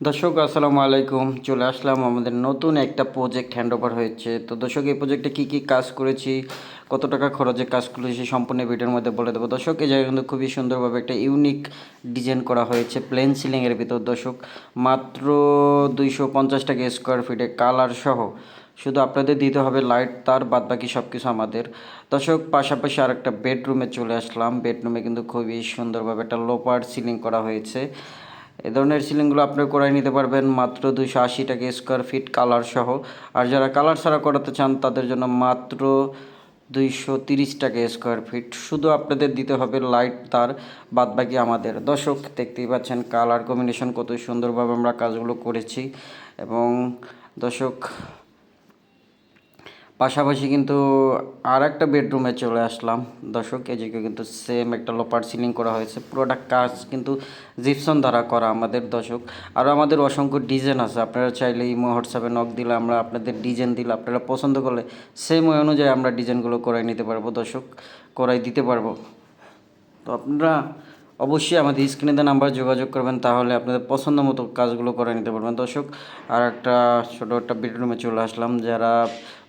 দর্শক আসসালামু আলাইকুম, চলে আসলাম আমাদের নতুন একটা প্রজেক্ট হ্যান্ডওভার হয়েছে। তো দর্শক, এই প্রজেক্টে কী কী কাজ করেছি, কত টাকা খরচে কাজ করেছি সম্পূর্ণ ভিডিওর মধ্যে বলে দেবো। দর্শক, এই জায়গায় কিন্তু খুবই সুন্দরভাবে একটা ইউনিক ডিজাইন করা হয়েছে প্লেন সিলিংয়ের ভিতর। দর্শক, মাত্র 250 টাকা স্কোয়ার ফিটে কালার সহ। শুধু আপনাদের দিতে হবে লাইট, তার বাদ বাকি সব কিছু আমাদের। দর্শক, পাশাপাশি আরেকটা বেডরুমে চলে আসলাম। বেডরুমে কিন্তু খুবই সুন্দরভাবে একটা লোপার সিলিং করা হয়েছে। এ ধরনের সিলিংগুলো আপনি করাই নিতে পারবেন মাত্র 280 টাকা স্কোয়ার ফিট কালার সহ। আর যারা কালার ছাড়া করাতে চান তাদের জন্য মাত্র 230 টাকা স্কোয়ার ফিট। শুধু আপনাদের দিতে হবে লাইট, তার বাদ বাকি আমাদের। দর্শক, দেখতেই পাচ্ছেন কালার কম্বিনেশন কত সুন্দরভাবে আমরা কাজগুলো করেছি। এবং দর্শক, পাশাপাশি কিন্তু আর একটা বেডরুমে চলে আসলাম। দর্শক, এদিকে কিন্তু সেম একটা লোপার সিলিং করা হয়েছে। পুরোটা কাজ কিন্তু জিপসন দ্বারা করা আমাদের। দর্শক, আরও আমাদের অসংখ্য ডিজাইন আছে। আপনারা চাইলে ইমো হোয়াটসঅ্যাপে নক দিলে আমরা আপনাদের ডিজাইন দিলে আপনারা পছন্দ করলে সেম ওই অনুযায়ী আমরা ডিজাইনগুলো করাই নিতে পারবো। দর্শক, করাই দিতে পারবো। তো আপনারা অবশ্যই আমাদের স্ক্রিনে নাম্বার যোগাযোগ করবেন, তাহলে আপনাদের পছন্দ মতো কাজগুলো করে নিতে পারবেন। দর্শক, আর একটা ছোটো একটা বেডরুমে চলে আসলাম। যারা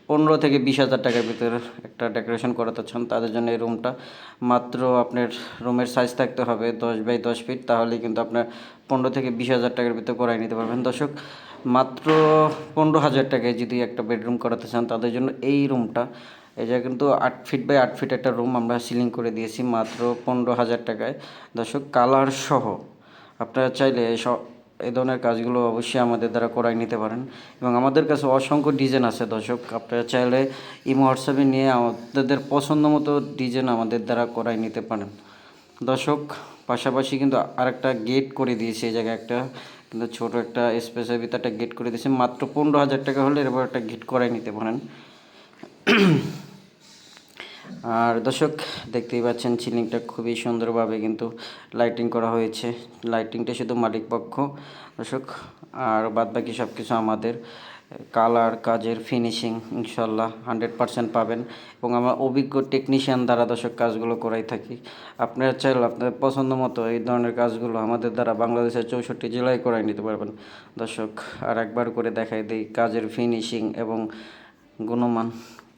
15 থেকে 20 হাজার টাকার ভিতরে একটা ডেকোরেশন করাতে চান তাদের জন্য এই রুমটা। মাত্র আপনার রুমের সাইজ থাকতে হবে 10 বাই 10 ফিট, তাহলে কিন্তু আপনার 15 থেকে 20 হাজার টাকার ভিতরে করাই নিতে পারবেন। দর্শক, মাত্র 15 হাজার টাকায় যদি একটা বেডরুম করাতে চান তাদের জন্য এই রুমটা। এটা কিন্তু 8 ফিট বাই 8 ফিট একটা রুম আমরা সিলিং করে দিয়েছি মাত্র 15 হাজার টাকায়। দর্শক, কালার সহ আপনারা চাইলে এই ধরনের কাজগুলো অবশ্যই আমাদের দ্বারা করাই নিতে পারেন। এবং আমাদের কাছে অসংখ্য ডিজাইন আছে। দর্শক, আপনারা চাইলে ইমো হোয়াটসঅ্যাপে নিয়ে আপনাদের পছন্দ মতো ডিজাইন আমাদের দ্বারা করাই নিতে পারেন। দর্শক, পাশাপাশি কিন্তু আরেকটা গেট করে দিয়েছি এই জায়গায় একটা, কিন্তু ছোটো একটা স্পেসের ভিতরে একটা গেট করে দিয়েছি মাত্র 15 হাজার টাকা হলে এরপর একটা গেট করাই নিতে পারেন। আর দর্শক, দেখতেই পাচ্ছেন সিলিংটা খুবই সুন্দরভাবে কিন্তু লাইটিং করা হয়েছে। লাইটিংটা শুধু মালিক পক্ষ। দর্শক, আর বাদ বাকি সব কিছু আমাদের। কালার কাজের ফিনিশিং ইনশাল্লাহ 100% পাবেন। এবং আমরা অভিজ্ঞ টেকনিশিয়ান দ্বারা দর্শক কাজগুলো করাই থাকি। আপনারা চাইলে আপনাদের পছন্দ মতো এই ধরনের কাজগুলো আমাদের দ্বারা বাংলাদেশের 64 জেলায় করাই নিতে পারবেন। দর্শক, আর একবার করে দেখাই দিই কাজের ফিনিশিং এবং গুণমান।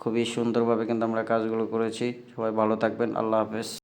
খুবই সুন্দরভাবে কিন্তু আমরা কাজগুলো করেছি। সবাই ভালো থাকবেন। আল্লাহ হাফেজ।